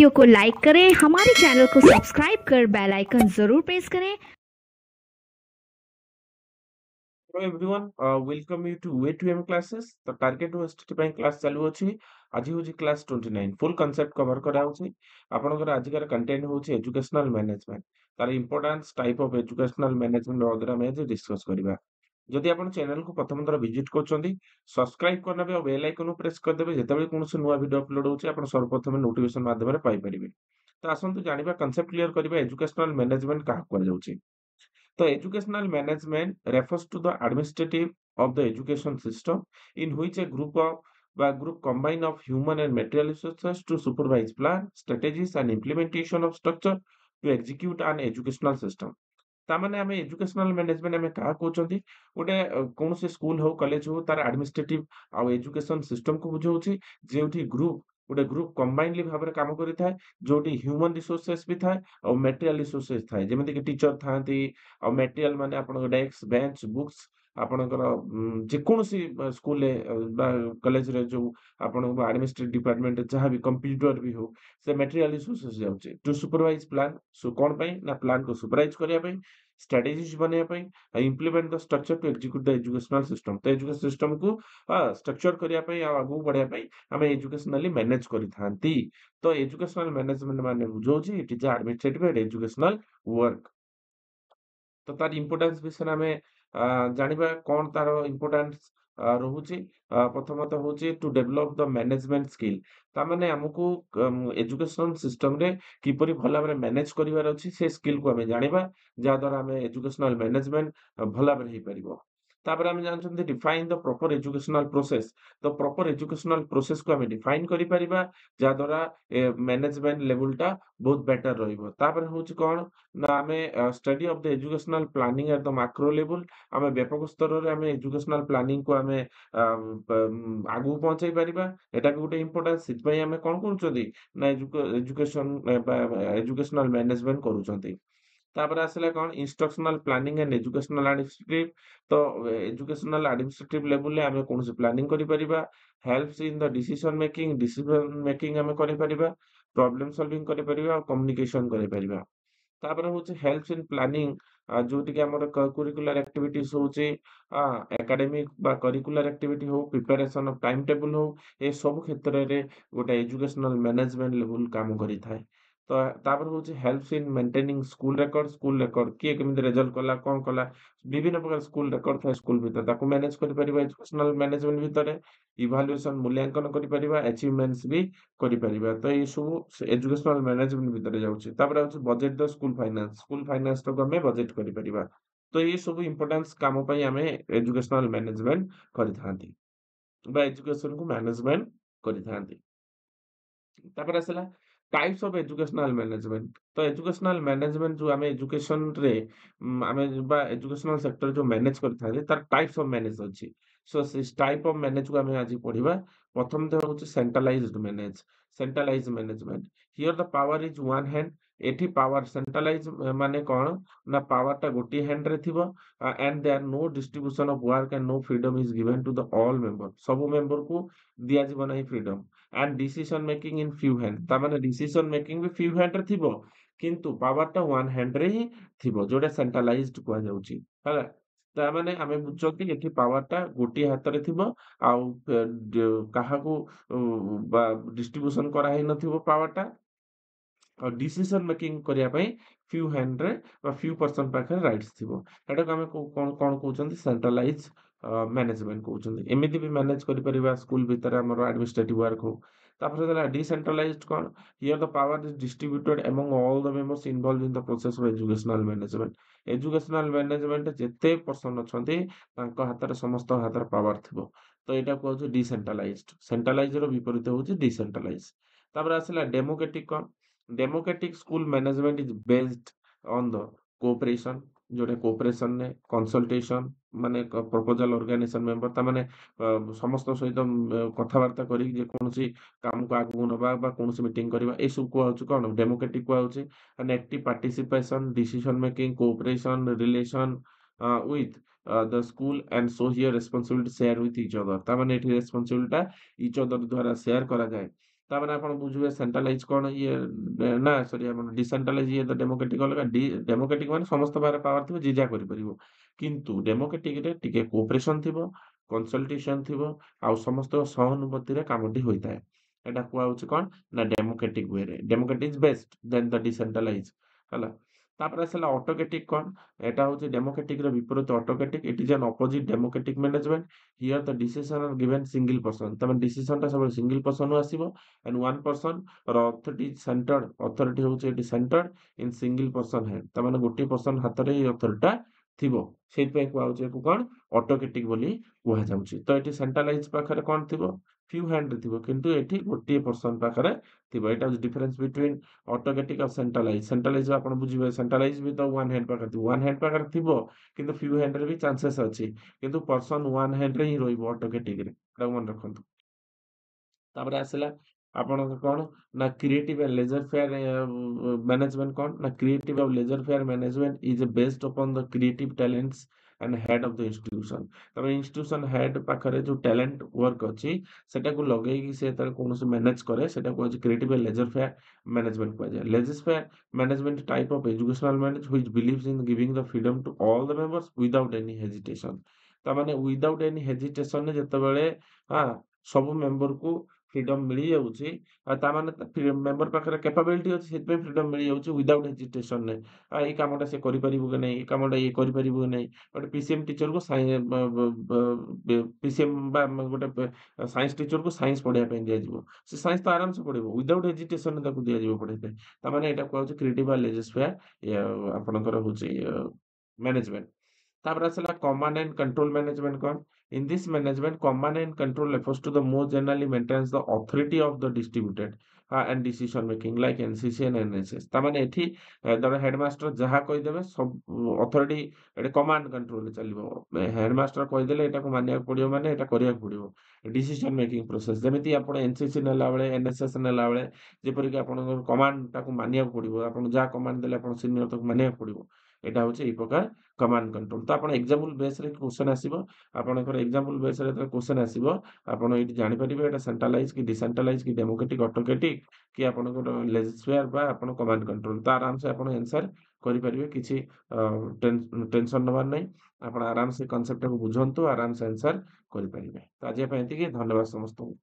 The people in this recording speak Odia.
वीडियो को लाइक करें, हमारे चैनल को सब्सक्राइब कर बेल आइकन जरूर प्रेस करें। Hello everyone, welcome you to Way2M classes. The target OST ପାଇଁ କ୍ଲାସ୍ ଚାଲୁଅଛି। ଆଜି ହେଉଛି କ୍ଲାସ୍ 29 ଫୁଲ୍ କନସେପ୍ଟ କଭର କରାଯାଉଛି। ଆପଣଙ୍କର ଆଜିକାର କଣ୍ଟେଣ୍ଟ ହେଉଛି ଏଜୁକେଶନାଲ ମ୍ୟାନେଜମେଣ୍ଟ, ତାର importance, type of educational management ବଗେରା ଆମେ ଆଜି ଡିସ୍କସ୍ କରିବା। ଯଦି ଆପଣ ଚ୍ୟାନେଲକୁ ପ୍ରଥମ ଥର ଭିଜିଟ୍ କରୁଛନ୍ତି, ସବସ୍କ୍ରାଇବ କରିନେବେ ଆଉ ବେଲ୍ ଆଇକନକୁ ପ୍ରେସ୍ କରିଦେବେ। ଯେତେବେଳେ କୌଣସି ନୂଆ ଭିଡ଼ିଓ ଅପଲୋଡ ହେଉଛି ଆପଣ ସର୍ବପ୍ରଥମେ ନୋଟିଫିକେସନ ମାଧ୍ୟମରେ ପାଇପାରିବେ। ତ ଆସନ୍ତୁ ଜାଣିବା, କନସେପ୍ଟ କ୍ଲିୟର କରିବା, ଏଜୁକେଶନାଲ ମ୍ୟାନେଜମେଣ୍ଟ କାହାକୁ କୁହାଯାଉଛି। The educational management refers to the administrative of the education system in which a group combine of human and material resources to supervise plan, strategies and implementation of structure to execute an educational system. ତାମାନେ ଆମେ ଏଜୁକେଶନାଲ ମ୍ୟାନେଜମେଣ୍ଟ ଆମେ କାହା କହୁଛନ୍ତି? ଗୋଟେ କୌଣସି ସ୍କୁଲ ହଉ କଲେଜ ହଉ ତାର ଆଡମିନିଷ୍ଟ୍ରେଟିଭ ଆଉ ଏଜୁକେଶନ ସିଷ୍ଟମକୁ ବୁଝଉଛି, ଯେଉଁଠି ଗୋଟେ ଗ୍ରୁପ କମ୍ବାଇନଲି ଭାବରେ କାମ କରିଥାଏ, ଯୋଉଠି ହ୍ୟୁମାନ ରିସୋର୍ସେସ୍ ବି ଥାଏ ଆଉ ମେଟେରିଆଲ ରିସୋର୍ସେସ୍ ଥାଏ। ଯେମିତିକି ଟିଚର ଥାନ୍ତି ଆଉ ମେଟେରିଆଲ ମାନେ ଆପଣଙ୍କ ଡେସ୍କ, ବେଞ୍ଚ, ବୁକ୍ସ, ଆପଣଙ୍କର ଯେକୌଣସି ସ୍କୁଲରେ ବା କଲେଜରେ ଯୋଉ ଆପଣଙ୍କ ଆଡମିନିଷ୍ଟ୍ରେଟିଭ ଡିପାର୍ଟମେଣ୍ଟ ଯାହା ବି କମ୍ପ୍ୟୁଟର ବି ହଉ, ସେ ମେଟେରିଆଲ ରିସୋର୍ସେସ୍ ଯାଉଛି ଟୁ ସୁପରଭାଇଜ ପ୍ଲାନ୍। କଣ ପାଇଁ ନା ପ୍ଲାନକୁ ସୁପରଭାଇଜ କରିବା ପାଇଁ, strategies ବନେଇବା ପାଇଁ, implement the structure to execute the educational system। ତ ଏଜୁକେଶନ ସିଷ୍ଟମକୁ ଷ୍ଟ୍ରକ୍ଚର କରିବା ପାଇଁ ଆଉ ଆଗକୁ ବଢିବା ପାଇଁ ଆମେ ଏଜୁକେଶନାଲି ମ୍ୟାନେଜ କରିଥାନ୍ତି। ତ ଏଜୁକେଶନାଲ ମ୍ୟାନେଜମେଣ୍ଟ ମାନେ ବୁଝଉଛି it is administrative and educational work. ତ ତାର ଇମ୍ପୋର୍ଟାନ୍ସ ବିଷୟରେ ଆମେ ଜାଣିବା, କଣ ତାର ଇମ୍ପୋର୍ଟାନ୍ସ ରହୁଛି। ପ୍ରଥମତଃ ହଉଛି ଟୁ ଡେଭଲପ ଦ ମ୍ୟାନେଜମେଣ୍ଟ ସ୍କିଲ୍। ତାମାନେ ଆମକୁ ଏଜୁକେଶନ ସିଷ୍ଟମରେ କିପରି ଭଲ ଭାବରେ ମ୍ୟାନେଜ କରିବାର ଅଛି, ସେ ସ୍କିଲକୁ ଆମେ ଜାଣିବା, ଯାହାଦ୍ୱାରା ଆମେ ଏଜୁକେଶନାଲ ମ୍ୟାନେଜମେଣ୍ଟ ଭଲ ଭାବରେ ହେଇପାରିବ। ତାପରେ ଆମେ ଜାଣିଛନ୍ତି ଡିଫାଇନ୍ ଦ ପ୍ରପର ଏଜୁକେଶନାଲ ପ୍ରୋସେସ। ତ ପ୍ରପର ଏଜୁକେଶନାଲ ପ୍ରୋସେସକୁ ଆମେ ଡିଫାଇନ୍ କରିପାରିବା, ଯାହାଦ୍ୱାରା ମ୍ୟାନେଜମେଣ୍ଟ ଲେଭେଲଟା ବହୁତ ବେଟର ରହିବ। ତାପରେ ହଉଛି କଣ ନା ଆମେ study of the educational planning at the macro level. ଆମେ ବ୍ୟାପକ ସ୍ତରରେ ଆମେ ଏଜୁକେଶନାଲ ପ୍ଲାନିଂକୁ ଆମେ ଆଗକୁ ପହଞ୍ଚେଇ ପାରିବା। ଏଟାକୁ ଗୋଟେ ଇମ୍ପୋର୍ଟାନ୍ସ। ସେଥିପାଇଁ ଆମେ କଣ କରୁଛନ୍ତି ନା ଏଜୁକେଶନ ବା ଏଜୁକେଶନାଲ ମ୍ୟାନେଜମେଣ୍ଟ କରୁଛନ୍ତି। ତାପରେ ଆସିଲା କଣ ଇନଷ୍ଟ୍ରକ୍ସନାଲ ପ୍ଲାନିଂ ଆଣ୍ଡ ଏଜୁକେଶନାଲ ଆଡମିନିଷ୍ଟ୍ରେଟିଭ। ତ ଏଜୁକେଶନାଲ ଆଡମିନିଷ୍ଟ୍ରେଟିଭ ଲେଭେଲରେ ଆମେ କୌଣସି ପ୍ଲାନିଂ କରିପାରିବା, ହେଲ୍ପସ ଇନ ଦ ଡିସିସନ ମେକିଂ ଆମେ କରିପାରିବା, ପ୍ରୋବ୍ଲେମ ସଲଭିଂ କରିପାରିବା ଆଉ କମ୍ୟୁନିକେସନ କରିପାରିବା। ତାପରେ ହଉଛି ହେଲ୍ପସ ଇନ ପ୍ଲାନିଂ, ଯୋଉଠିକି ଆମର କରିକୁଲାର ଆକ୍ଟିଭିଟିଜ ହଉଛି, ଏକାଡେମିକ ବା କରିକୁଲାର ଆକ୍ଟିଭିଟି ହଉ, ପ୍ରିପାରେସନ ଅଫ ଟାଇମ ଟେବୁଲ ହଉ, ଏ ସବୁ କ୍ଷେତ୍ରରେ ଗୋଟେ ଏଜୁକେଶନାଲ ମ୍ୟାନେଜମେଣ୍ଟ ଲେଭେଲ କାମ କରିଥାଏ। ତ ତାପରେ ହଉଛି ହେଲ୍ପସ ଇନ ମେଣ୍ଟେନିଂ ସ୍କୁଲ ରେକର୍ଡ କିଏ କେମିତି ରେଜଲ୍ଟ କଲା, କଣ କଲା, ବିଭିନ୍ନ ପ୍ରକାର ସ୍କୁଲ ରେକର୍ଡ ଥାଏ ସ୍କୁଲ ଭିତରେ, ତାକୁ ମ୍ୟାନେଜ କରିପାରିବା ଏଜୁକେଶନାଲ ମ୍ୟାନେଜମେଣ୍ଟ ଭିତରେ। ଇଭାଲୁଏସନ ମୂଲ୍ୟାଙ୍କନ କରିପାରିବା, ଆଚିଭମେଣ୍ଟସ ବି କରିପାରିବା। ତ ଏଇ ସବୁ ଏଜୁକେଶନାଲ ମ୍ୟାନେଜମେଣ୍ଟ ଭିତରେ ଯାଉଛି। ତାପରେ ହଉଛି ବଜେଟ ଦ ସ୍କୁଲ ଫାଇନାନ୍ସଟାକୁ ଆମେ ବଜେଟ କରିପାରିବା। ତ ଏଇ ସବୁ ଇମ୍ପୋର୍ଟାନ୍ସ କାମ ପାଇଁ ଆମେ ଏଜୁକେଶନାଲ ମ୍ୟାନେଜମେଣ୍ଟ କରିଥାନ୍ତି ବା ଏଜୁକେଶନକୁ ମ୍ୟାନେଜମେଣ୍ଟ କରିଥାନ୍ତି। ତାପରେ ଆସିଲା ଟାଇପ୍ସ ଅଫ ଏଜୁକେଶନାଲ ମ୍ୟାନେଜମେଣ୍ଟ। ତ ଏଜୁକେଶନାଲ ମ୍ୟାନେଜମେଣ୍ଟ ଯୋଉ ଆମେ ଏଜୁକେଶନରେ ଆମେ ବା ଏଜୁକେଶନାଲ ସେକ୍ଟର ଯୋଉ ମ୍ୟାନେଜ କରିଥାନ୍ତି, ତାର ଟାଇପ୍ସ ଅଫ ମ୍ୟାନେଜ ଅଛି। ସେ ଟାଇପ ଅଫ ମ୍ୟାନେଜକୁ ଆମେ ଆଜି ପଢିବା। ପ୍ରଥମତଃ ହଉଛି centralize management. Here the power is one hand. ଏଠି ପାୱାର ସେଣ୍ଟ୍ରାଲାଇଜ ମାନେ କଣ ନା ପାୱାରଟା ଗୋଟିଏ ହ୍ୟାଣ୍ଡରେ ଥିବ, and there no distribution of work and no freedom is given to the all member। ସବୁ ମେମ୍ବରକୁ ଦିଆଯିବ ନାହିଁ freedom. and decision making in few hand। ତାମାନେ decision making ବି few hand ରେ ଥିବ, କିନ୍ତୁ ପାୱାରଟା ୱାନ୍ ହ୍ୟାଣ୍ଡରେ ହିଁ ଥିବ, ଯୋଉଟା ସେଣ୍ଟ୍ରାଲାଇଜଡ କୁହାଯାଉଛି। ହେଲା, ତାମାନେ ଆମେ ବୁଝୁଛନ୍ତି ଏଠି ପାୱାରଟା ଗୋଟିଏ ହାତରେ ଥିବ ଆଉ କାହାକୁ ବା ଡିଷ୍ଟ୍ରିବ୍ୟୁସନ କରାହେଇନଥିବ ପାୱାରଟା। ଆଉ ଡିସିସନ ମେକିଂ କରିବା ପାଇଁ ଫ୍ୟୁ ହ୍ୟାଣ୍ଡରେ ବା ଫ୍ୟୁ ପର୍ସନ ପାଖରେ ରାଇଟ୍ସ ଥିବ। ଏଟାକୁ ଆମେ କଣ କଣ କହୁଛନ୍ତି, ସେଣ୍ଟ୍ରାଲାଇଜ ମ୍ୟାନେଜମେଣ୍ଟ କହୁଛନ୍ତି। ଏମିତି ବି ମ୍ୟାନେଜ କରିପାରିବା ସ୍କୁଲ ଭିତରେ ଆମର ଆଡମିନିଷ୍ଟ୍ରେଟିଭ ୱାର୍କ ହଉ। ତାପରେ ହେଲା ଡିସେଣ୍ଟ୍ରାଲାଇଜଡ କଣ, here the power is distributed among all the members involve in the process of educational management. Educational management ଯେତେ ପର୍ସନ ଅଛନ୍ତି ତାଙ୍କ ହାତରେ ସମସ୍ତଙ୍କ ହାତରେ ପାୱାର ଥିବ। ତ ଏଇଟା କୁହାଯାଉଛି ଡିସେଣ୍ଟ୍ରାଲାଇଜଡ। ସେଣ୍ଟ୍ରାଲାଇଜର ବିପରୀତ ହଉଛି ଡିସେଣ୍ଟ୍ରାଲାଇଜ। ତାପରେ ଆସିଲା ଡେମୋକ୍ରେଟିକ କଣ, democratic school management is based on the cooperation. ଯୋଉଟା କୋଅପରେସନରେ କନସଲଟେସନ ମାନେ ପ୍ରପୋଜାଲ ଅର୍ଗାନାଇଜେସନ ମେମ୍ବର, ତାମାନେ ସମସ୍ତଙ୍କ ସହିତ କଥାବାର୍ତ୍ତା କରିକି ଯେକୌଣସି କାମକୁ ଆଗକୁ ନବା ବା କୌଣସି ମିଟିଂ କରିବା, ଏସବୁ କୁହାଯାଉଛି କଣ ଡେମୋକ୍ରେଟିକ କୁହାଯାଉଛି। And active participation, decision making, cooperation, relation with the school and so here responsibility share with each other. ତାମାନେ ଏଠି ରେସ୍ପନ୍ସିବିଲିଟା ଇଚ ଅଦର ଦ୍ୱାରା ସେୟାର କରାଯାଏ। ତାମାନେ ଆପଣ ବୁଝିବେ ସେଣ୍ଟ୍ରାଲାଇଜ୍ କଣ ଇଏ ନା ସରି ଆମର ଡିସେଣ୍ଟ୍ରାଲାଇଜ୍ ଇଏ ତ ଡେମୋକ୍ରାଟିକ୍ ଅଲଗା। ଡେମୋକ୍ରାଟିକ୍ ମାନେ ସମସ୍ତ ପାଖରେ ପାୱାର ଥିବ ଯିଏ ଯାହା କରିପାରିବ। କିନ୍ତୁ ଡେମୋକ୍ରାଟିକରେ ଟିକେ କୋଅପରେସନ ଥିବ, କନସଲଟେସନ ଥିବ ଆଉ ସମସ୍ତଙ୍କ ସହାନୁଭୂତିରେ କାମଟି ହୋଇଥାଏ। ଏଟା କୁହାହଉଛି କଣ ନା democratic way. Democratic is best then the decentralize ହେଲା। ତାପରେ ଆସିଲା ଅଟୋକ୍ରେଟିକ୍ କଣ? ଏଟା ହଉଛି ଡେମୋକ୍ରାଟିକର ବିପରୀତ autocratic. It is an opposite democratic management. Here the decision are given single person. ତାମାନେ ଡିସିସନଟା ସବୁବେଳେ ସିଙ୍ଗଲ ପର୍ସନରୁ ଆସିବ and one person or authority is centered authority ହଉଛି ଏଠି centered in single person hand ତାମାନେ ଗୋଟିଏ ପର୍ସନ ହାତରେ ଏଇ ଅଥରିଟା ଥିବ ସେଇଥିପାଇଁ କୁହାହଉଛି ୟାକୁ କଣ ଅଟୋକ୍ରେଟିକ୍ ବୋଲି କୁହାଯାଉଛି। ତ ଏଠି ସେଣ୍ଟ୍ରାଲାଇଜ ପାଖରେ କଣ ଥିବ ଫ୍ୟୁ ହ୍ୟାଣ୍ଡରେ ଥିବ କିନ୍ତୁ ଏଠି ଗୋଟିଏ ପର୍ସନ ପାଖରେ ଥିବ। ଏଇଟା ହଉଛି ଡିଫରେନ୍ସ ବିଟୱିନ୍ ଅଟୋକ୍ରେଟିକ୍ ଆଉ ସେଣ୍ଟ୍ରାଲାଇଜ। ସେଣ୍ଟ୍ରାଲାଇଜ ଆପଣ ବୁଝିବେ ସେଣ୍ଟ୍ରାଲାଇଜ ବି ତ ୱାନ୍ ହ୍ୟାଣ୍ଡ ପାଖରେ ଥିବ ୱାନ୍ ହ୍ୟାଣ୍ଡ ପାଖରେ ଥିବ କିନ୍ତୁ ଫ୍ୟୁ ହ୍ୟାଣ୍ଡରେ ବି ଚାନ୍ସେସ୍ ଅଛି କିନ୍ତୁ ପର୍ସନ ୱାନ୍ ହ୍ୟାଣ୍ଡରେ ହିଁ ରହିବ ଅଟୋକ୍ରେଟିକରେ ଏଟାକୁ ମନେ ରଖନ୍ତୁ। ତାପରେ ଆସିଲା ଆପଣଙ୍କ କଣ ନା creative and laissez faire management କଣ ନା କ୍ରିଏଟିଭ ଆଉ laissez faire management is based upon the creative talents and head of the institution. ତାପରେ ଇନଷ୍ଟିଟ୍ୟୁସନ ହେଡ୍ ପାଖରେ ଯୋଉ ଟ୍ୟାଲେଣ୍ଟ ୱାର୍କ ଅଛି ସେଟାକୁ ଲଗେଇକି ସେ ଯେତେବେଳେ କୌଣସି ମ୍ୟାନେଜ କରେ ସେଟାକୁ ହଉଛି creative and laissez faire management କୁହାଯାଏ। Laissez faire management type of educational manage which believes in giving the freedom to all the members without any hesitation. ତାମାନେ ୱିଦାଉଟ୍ ଏନି ହେଜିଟେସନରେ ଯେତେବେଳେ ହଁ ସବୁ ମେମ୍ବରକୁ ଫ୍ରିଡମ ମିଳିଯାଉଛି ଆଉ ତାମାନେ ମେମ୍ବର ପାଖରେ କ୍ୟାପାବିଲିଟି ଅଛି ସେଥିପାଇଁ ଫ୍ରିଡମ ମିଳିଯାଉଛି ୱିଦାଉଟ୍ ହେଜିଟେସନରେ। ଏଇ କାମଟା ସେ କରିପାରିବ କି ନାହିଁ, ଏଇ କାମଟା ଇଏ କରିପାରିବ କି ନାହିଁ। ଗୋଟେ ପିସିଏମ୍ ଟିଚରକୁ ପିସିଏମ୍ ବା ଗୋଟେ ସାଇନ୍ସ ଟିଚରକୁ ସାଇନ୍ସ ପଢେଇବା ପାଇଁ ଦିଆଯିବ। ସେ ସାଇନ୍ସ ତ ଆରାମସେ ପଢିବ ୱିଦାଉଟ୍ ହେଜିଟେସନରେ ତାକୁ ଦିଆଯିବ ପଢେଇବା ପାଇଁ। ତାମାନେ ଏଇଟା କୁହାଯାଉଛି କ୍ରିଏଟିଭ ବା ଲେଜସ୍ଫିୟର ଆପଣଙ୍କର ହଉଛି ମ୍ୟାନେଜମେଣ୍ଟ। ତାପରେ ଆସିଲା କମାଣ୍ଡ ଆଣ୍ଡ କଣ୍ଟ୍ରୋଲ ମ୍ୟାନେଜମେଣ୍ଟ କଣ? In this management, command and control refers to the more generally maintains the authority of the distributed and decision making like NCC and NSS। ତାମାନେ ଏଠି ଧର ହେଡମାଷ୍ଟର ଯାହା କହିଦେବେ ସବୁ ଅଥରିଟି ଏଠି କମାଣ୍ଡ କଣ୍ଟ୍ରୋଲରେ ଚାଲିବ। ହେଡମାଷ୍ଟର କହିଦେଲେ ଏଟାକୁ ମାନିବାକୁ ପଡିବ ମାନେ ଏଟା କରିବାକୁ ପଡିବ। ଡିସିସନ ମେକିଂ ପ୍ରୋସେସ ଯେମିତି ଆପଣ ଏନସିସି ନେଲାବେଳେ ଏନଏସଏସ୍ ନେଲାବେଳେ ଯେପରିକି ଆପଣଙ୍କ କମାଣ୍ଡଟାକୁ ମାନିବାକୁ ପଡିବ। ଆପଣ ଯାହା କମାଣ୍ଡ ଦେଲେ ଆପଣ ସିନିୟର ତାକୁ ମାନିବାକୁ ପଡିବ। ଏଇଟା ହଉଛି ଏଇ ପ୍ରକାର କମାଣ୍ଡ କଣ୍ଟ୍ରୋଲ। ତ ଆପଣ ଏକ୍ସାମ୍ପଲ ବେସରେ କ୍ୱେଶ୍ଚନ ଆସିବ ଆପଣଙ୍କର ଏକ୍ସାମ୍ପଲ ବେସରେ ଯେତେବେଳେ କ୍ୱେଶ୍ଚନ ଆସିବ ଆପଣ ଏଇଠି ଜାଣିପାରିବେ ଏଟା ସେଣ୍ଟ୍ରାଲାଇଜ କି ଡିସେଣ୍ଟ୍ରାଲାଇଜ କି ଡେମୋକ୍ରାଟିକ ଅଟୋକ୍ରେଟିକ କି ଆପଣଙ୍କର ଲେଜିସ୍ଫିୟର ବା ଆପଣ କମାଣ୍ଡ କଣ୍ଟ୍ରୋଲ ତ ଆରାମସେ ଆପଣ ଆନ୍ସର କରିପାରିବେ। କିଛି ଟେନସନ ନେବାର ନାହିଁ। ଆପଣ ଆରାମସେ କନସେପ୍ଟଟାକୁ ବୁଝନ୍ତୁ ଆରାମସେ ଆନ୍ସର କରିପାରିବେ। ତ ଆଜି ପାଇଁ ଏତିକି ଧନ୍ୟବାଦ ସମସ୍ତଙ୍କୁ।